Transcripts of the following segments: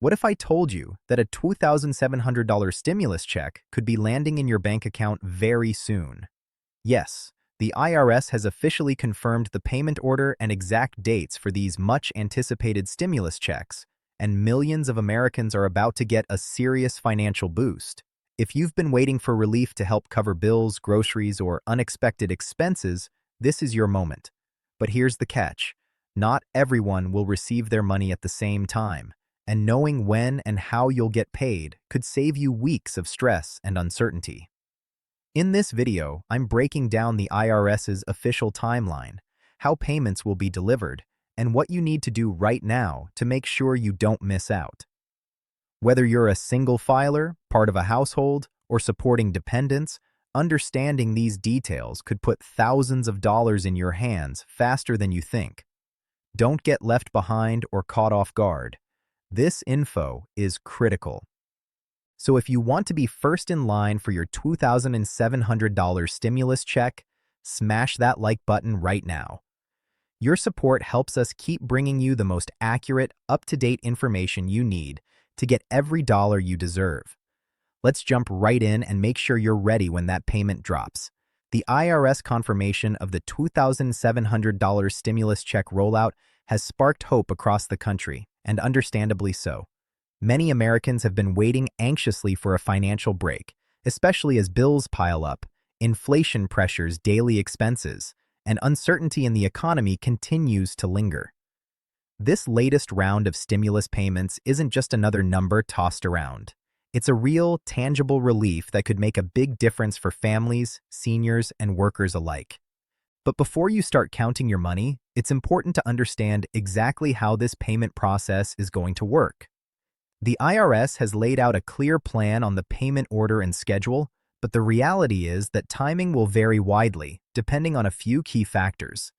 What if I told you that a $2,700 stimulus check could be landing in your bank account very soon? Yes, the IRS has officially confirmed the payment order and exact dates for these much-anticipated stimulus checks, and millions of Americans are about to get a serious financial boost. If you've been waiting for relief to help cover bills, groceries, or unexpected expenses, this is your moment. But here's the catch. Not everyone will receive their money at the same time, and knowing when and how you'll get paid could save you weeks of stress and uncertainty. In this video, I'm breaking down the IRS's official timeline, how payments will be delivered, and what you need to do right now to make sure you don't miss out. Whether you're a single filer, part of a household, or supporting dependents, understanding these details could put thousands of dollars in your hands faster than you think. Don't get left behind or caught off guard. This info is critical. So if you want to be first in line for your $2,700 stimulus check, smash that like button right now. Your support helps us keep bringing you the most accurate, up-to-date information you need to get every dollar you deserve. Let's jump right in and make sure you're ready when that payment drops. The IRS confirmation of the $2,700 stimulus check rollout has sparked hope across the country, and understandably so. Many Americans have been waiting anxiously for a financial break, especially as bills pile up, inflation pressures daily expenses, and uncertainty in the economy continues to linger. This latest round of stimulus payments isn't just another number tossed around. It's a real, tangible relief that could make a big difference for families, seniors, and workers alike. But before you start counting your money, it's important to understand exactly how this payment process is going to work. The IRS has laid out a clear plan on the payment order and schedule, but the reality is that timing will vary widely, depending on a few key factors.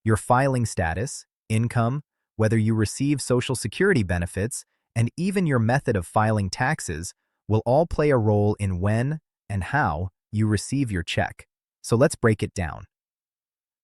Your filing status, income, whether you receive Social Security benefits, and even your method of filing taxes will all play a role in when and how you receive your check. So let's break it down.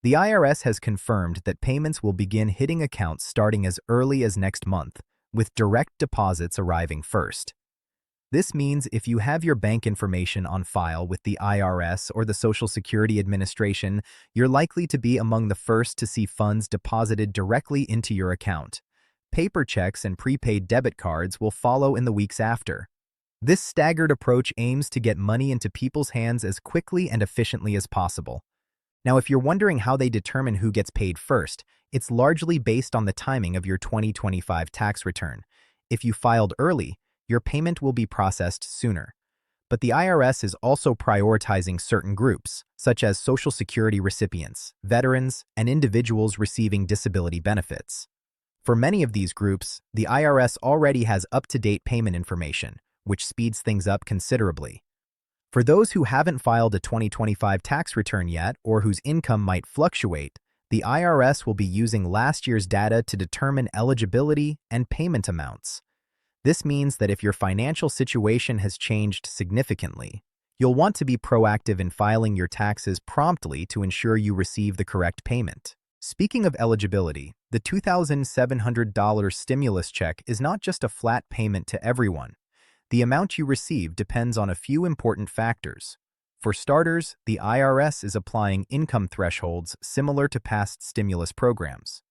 The IRS has confirmed that payments will begin hitting accounts starting as early as next month, with direct deposits arriving first. This means if you have your bank information on file with the IRS or the Social Security Administration, you're likely to be among the first to see funds deposited directly into your account. Paper checks and prepaid debit cards will follow in the weeks after. This staggered approach aims to get money into people's hands as quickly and efficiently as possible. Now, if you're wondering how they determine who gets paid first, it's largely based on the timing of your 2025 tax return. If you filed early, your payment will be processed sooner. But the IRS is also prioritizing certain groups, such as Social Security recipients, veterans, and individuals receiving disability benefits. For many of these groups, the IRS already has up-to-date payment information, which speeds things up considerably. For those who haven't filed a 2025 tax return yet or whose income might fluctuate, the IRS will be using last year's data to determine eligibility and payment amounts. This means that if your financial situation has changed significantly, you'll want to be proactive in filing your taxes promptly to ensure you receive the correct payment. Speaking of eligibility, the $2,700 stimulus check is not just a flat payment to everyone. The amount you receive depends on a few important factors. For starters, the IRS is applying income thresholds similar to past stimulus programs.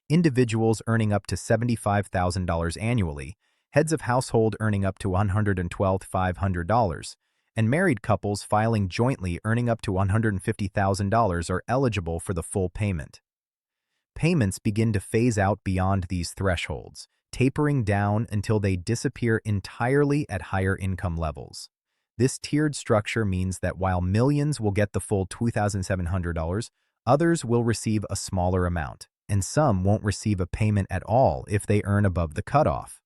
Individuals earning up to $75,000 annually, heads of household earning up to $112,500, and married couples filing jointly earning up to $150,000 are eligible for the full payment. Payments begin to phase out beyond these thresholds, tapering down until they disappear entirely at higher income levels. This tiered structure means that while millions will get the full $2,700, others will receive a smaller amount, and some won't receive a payment at all if they earn above the cutoff.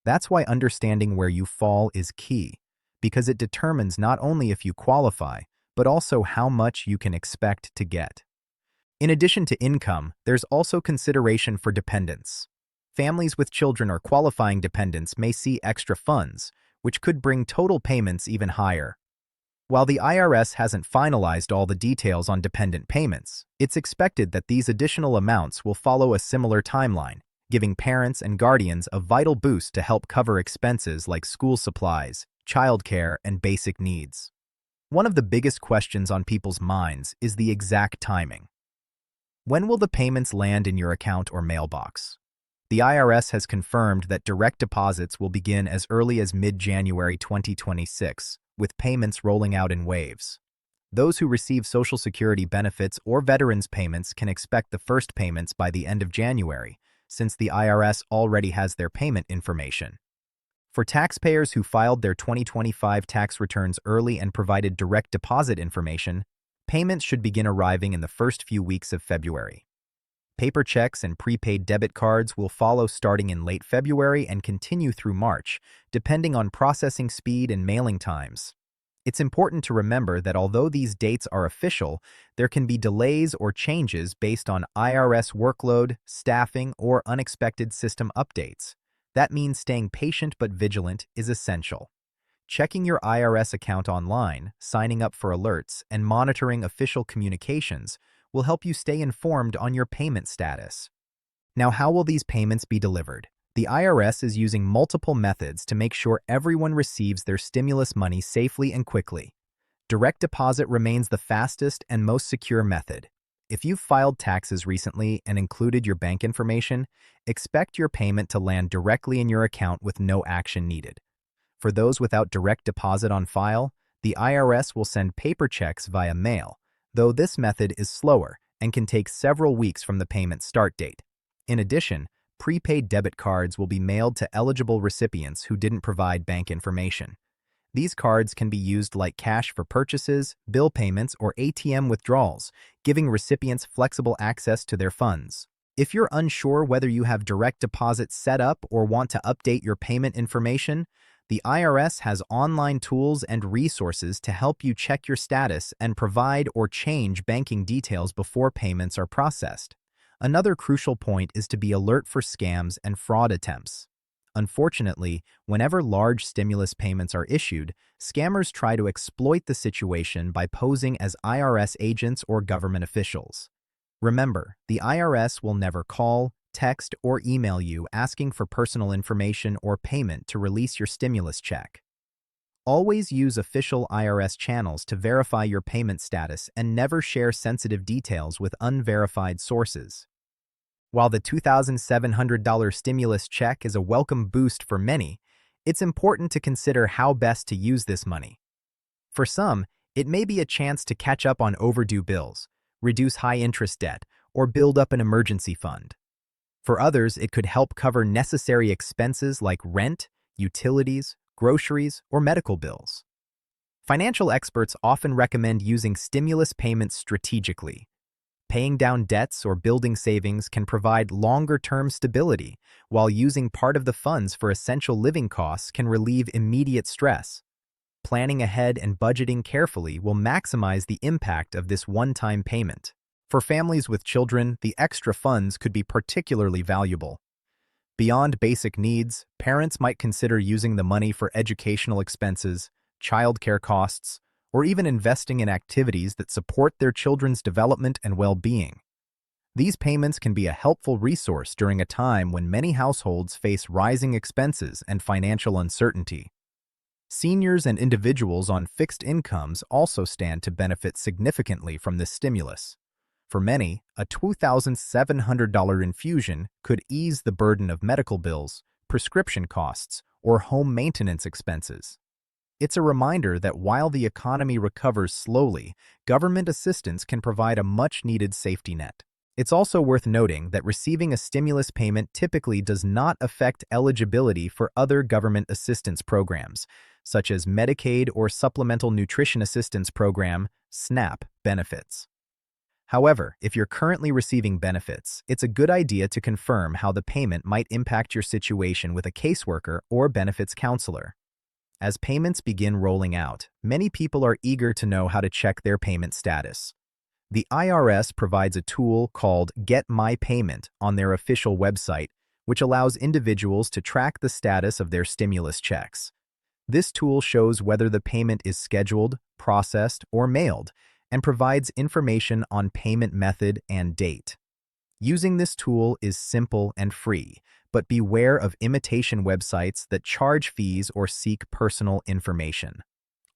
That's why understanding where you fall is key, because it determines not only if you qualify, but also how much you can expect to get. In addition to income, there's also consideration for dependents. Families with children or qualifying dependents may see extra funds, which could bring total payments even higher. While the IRS hasn't finalized all the details on dependent payments, it's expected that these additional amounts will follow a similar timeline, giving parents and guardians a vital boost to help cover expenses like school supplies, childcare, and basic needs. One of the biggest questions on people's minds is the exact timing. When will the payments land in your account or mailbox? The IRS has confirmed that direct deposits will begin as early as mid-January 2026, with payments rolling out in waves. Those who receive Social Security benefits or veterans payments can expect the first payments by the end of January, since the IRS already has their payment information. For taxpayers who filed their 2025 tax returns early and provided direct deposit information, payments should begin arriving in the first few weeks of February. Paper checks and prepaid debit cards will follow starting in late February and continue through March, depending on processing speed and mailing times. It's important to remember that although these dates are official, there can be delays or changes based on IRS workload, staffing, or unexpected system updates. That means staying patient but vigilant is essential. Checking your IRS account online, signing up for alerts, and monitoring official communications will help you stay informed on your payment status. Now, how will these payments be delivered? The IRS is using multiple methods to make sure everyone receives their stimulus money safely and quickly. Direct deposit remains the fastest and most secure method. If you've filed taxes recently and included your bank information, expect your payment to land directly in your account with no action needed. For those without direct deposit on file, the IRS will send paper checks via mail, though this method is slower and can take several weeks from the payment start date. In addition, prepaid debit cards will be mailed to eligible recipients who didn't provide bank information. These cards can be used like cash for purchases, bill payments, or ATM withdrawals, giving recipients flexible access to their funds. If you're unsure whether you have direct deposit set up or want to update your payment information, the IRS has online tools and resources to help you check your status and provide or change banking details before payments are processed. Another crucial point is to be alert for scams and fraud attempts. Unfortunately, whenever large stimulus payments are issued, scammers try to exploit the situation by posing as IRS agents or government officials. Remember, the IRS will never call, text, or email you asking for personal information or payment to release your stimulus check. Always use official IRS channels to verify your payment status and never share sensitive details with unverified sources. While the $2,700 stimulus check is a welcome boost for many, it's important to consider how best to use this money. For some, it may be a chance to catch up on overdue bills, reduce high-interest debt, or build up an emergency fund. For others, it could help cover necessary expenses like rent, utilities, groceries, or medical bills. Financial experts often recommend using stimulus payments strategically. Paying down debts or building savings can provide longer-term stability, while using part of the funds for essential living costs can relieve immediate stress. Planning ahead and budgeting carefully will maximize the impact of this one-time payment. For families with children, the extra funds could be particularly valuable. Beyond basic needs, parents might consider using the money for educational expenses, childcare costs, or even investing in activities that support their children's development and well-being. These payments can be a helpful resource during a time when many households face rising expenses and financial uncertainty. Seniors and individuals on fixed incomes also stand to benefit significantly from this stimulus. For many, a $2,700 infusion could ease the burden of medical bills, prescription costs, or home maintenance expenses. It's a reminder that while the economy recovers slowly, government assistance can provide a much-needed safety net. It's also worth noting that receiving a stimulus payment typically does not affect eligibility for other government assistance programs, such as Medicaid or Supplemental Nutrition Assistance Program (SNAP) benefits. However, if you're currently receiving benefits, it's a good idea to confirm how the payment might impact your situation with a caseworker or benefits counselor. As payments begin rolling out, many people are eager to know how to check their payment status. The IRS provides a tool called Get My Payment on their official website, which allows individuals to track the status of their stimulus checks. This tool shows whether the payment is scheduled, processed, or mailed, and provides information on payment method and date. Using this tool is simple and free, but beware of imitation websites that charge fees or seek personal information.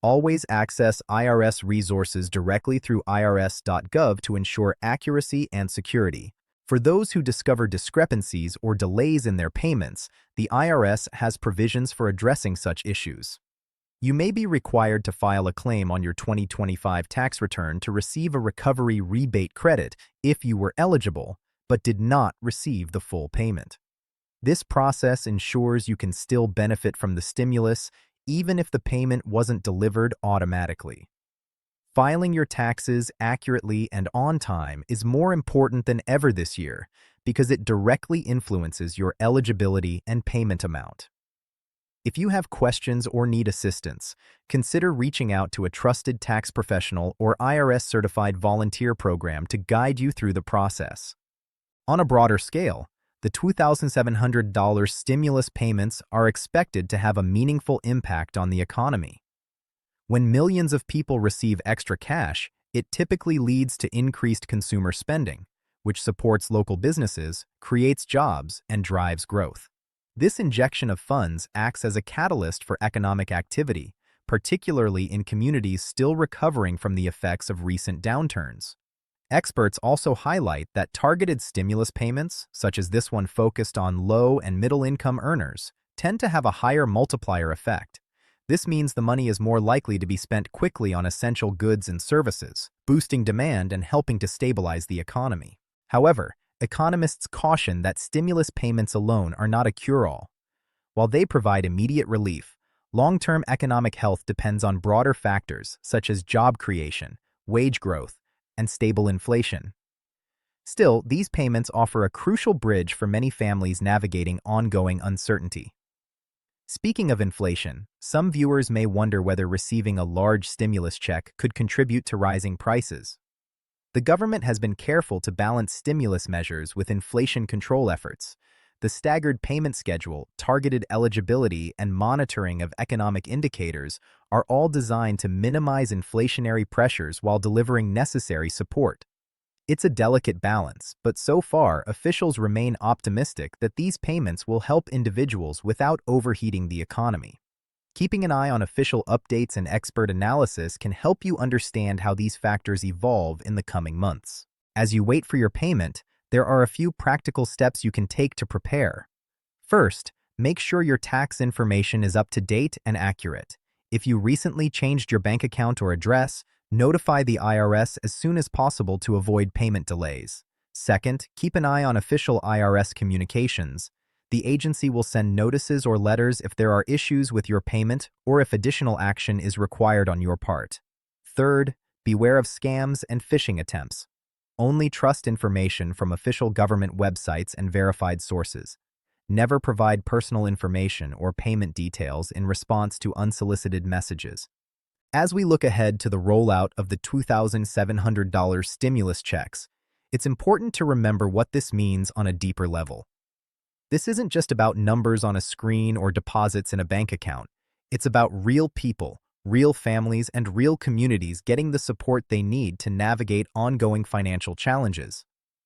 Always access IRS resources directly through irs.gov to ensure accuracy and security. For those who discover discrepancies or delays in their payments, the IRS has provisions for addressing such issues. You may be required to file a claim on your 2025 tax return to receive a recovery rebate credit if you were eligible, but did not receive the full payment. This process ensures you can still benefit from the stimulus even if the payment wasn't delivered automatically. Filing your taxes accurately and on time is more important than ever this year because it directly influences your eligibility and payment amount. If you have questions or need assistance, consider reaching out to a trusted tax professional or IRS-certified volunteer program to guide you through the process. On a broader scale, the $2,700 stimulus payments are expected to have a meaningful impact on the economy. When millions of people receive extra cash, it typically leads to increased consumer spending, which supports local businesses, creates jobs, and drives growth. This injection of funds acts as a catalyst for economic activity, particularly in communities still recovering from the effects of recent downturns. Experts also highlight that targeted stimulus payments, such as this one focused on low and middle-income earners, tend to have a higher multiplier effect. This means the money is more likely to be spent quickly on essential goods and services, boosting demand and helping to stabilize the economy. However, economists caution that stimulus payments alone are not a cure-all. While they provide immediate relief, long-term economic health depends on broader factors such as job creation, wage growth, and stable inflation. Still, these payments offer a crucial bridge for many families navigating ongoing uncertainty. Speaking of inflation, some viewers may wonder whether receiving a large stimulus check could contribute to rising prices. The government has been careful to balance stimulus measures with inflation control efforts. The staggered payment schedule, targeted eligibility, and monitoring of economic indicators are all designed to minimize inflationary pressures while delivering necessary support. It's a delicate balance, but so far, officials remain optimistic that these payments will help individuals without overheating the economy. Keeping an eye on official updates and expert analysis can help you understand how these factors evolve in the coming months. As you wait for your payment, there are a few practical steps you can take to prepare. First, make sure your tax information is up to date and accurate. If you recently changed your bank account or address, notify the IRS as soon as possible to avoid payment delays. Second, keep an eye on official IRS communications. The agency will send notices or letters if there are issues with your payment or if additional action is required on your part. Third, beware of scams and phishing attempts. Only trust information from official government websites and verified sources. Never provide personal information or payment details in response to unsolicited messages. As we look ahead to the rollout of the $2,700 stimulus checks, it's important to remember what this means on a deeper level. This isn't just about numbers on a screen or deposits in a bank account. It's about real people, real families, and real communities getting the support they need to navigate ongoing financial challenges.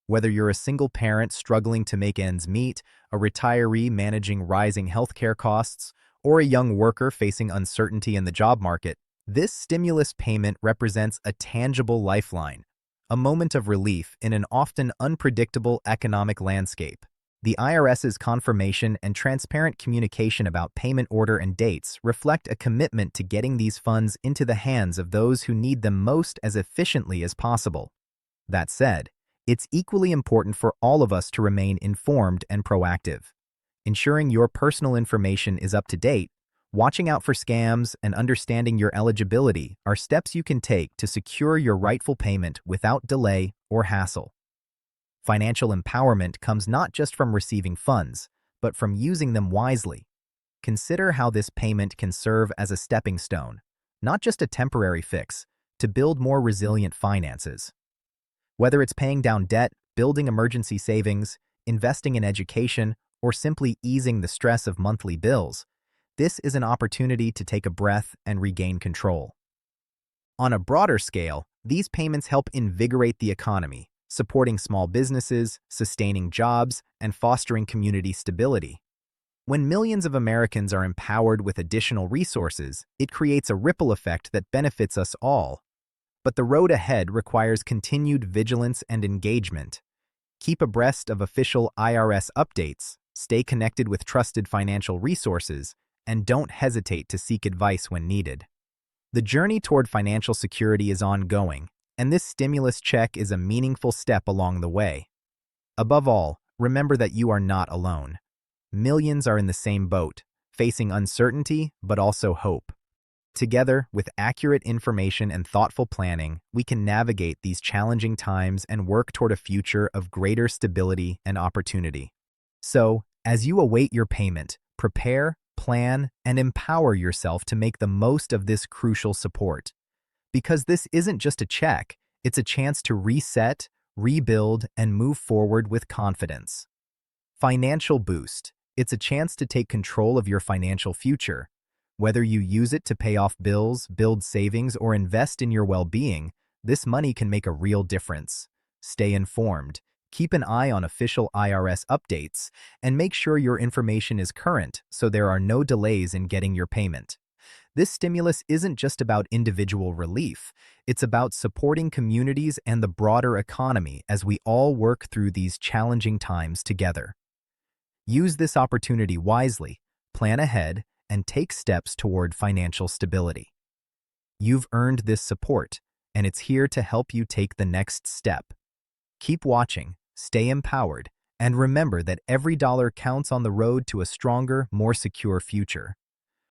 Whether you're a single parent struggling to make ends meet, a retiree managing rising healthcare costs, or a young worker facing uncertainty in the job market, this stimulus payment represents a tangible lifeline, a moment of relief in an often unpredictable economic landscape. The IRS's confirmation and transparent communication about payment order and dates reflect a commitment to getting these funds into the hands of those who need them most as efficiently as possible. That said, it's equally important for all of us to remain informed and proactive. Ensuring your personal information is up to date, watching out for scams, and understanding your eligibility are steps you can take to secure your rightful payment without delay or hassle. Financial empowerment comes not just from receiving funds, but from using them wisely. Consider how this payment can serve as a stepping stone, not just a temporary fix, to build more resilient finances. Whether it's paying down debt, building emergency savings, investing in education, or simply easing the stress of monthly bills, this is an opportunity to take a breath and regain control. On a broader scale, these payments help invigorate the economy, supporting small businesses, sustaining jobs, and fostering community stability. When millions of Americans are empowered with additional resources, it creates a ripple effect that benefits us all. But the road ahead requires continued vigilance and engagement. Keep abreast of official IRS updates, stay connected with trusted financial resources, and don't hesitate to seek advice when needed. The journey toward financial security is ongoing, and this stimulus check is a meaningful step along the way. Above all, remember that you are not alone. Millions are in the same boat, facing uncertainty but also hope. Together, with accurate information and thoughtful planning, we can navigate these challenging times and work toward a future of greater stability and opportunity. So, as you await your payment, prepare, plan, and empower yourself to make the most of this crucial support. Because this isn't just a check, it's a chance to reset, rebuild, and move forward with confidence. Financial boost. It's a chance to take control of your financial future. Whether you use it to pay off bills, build savings, or invest in your well-being, this money can make a real difference. Stay informed, keep an eye on official IRS updates, and make sure your information is current so there are no delays in getting your payment. This stimulus isn't just about individual relief, it's about supporting communities and the broader economy as we all work through these challenging times together. Use this opportunity wisely, plan ahead, and take steps toward financial stability. You've earned this support, and it's here to help you take the next step. Keep watching, stay empowered, and remember that every dollar counts on the road to a stronger, more secure future.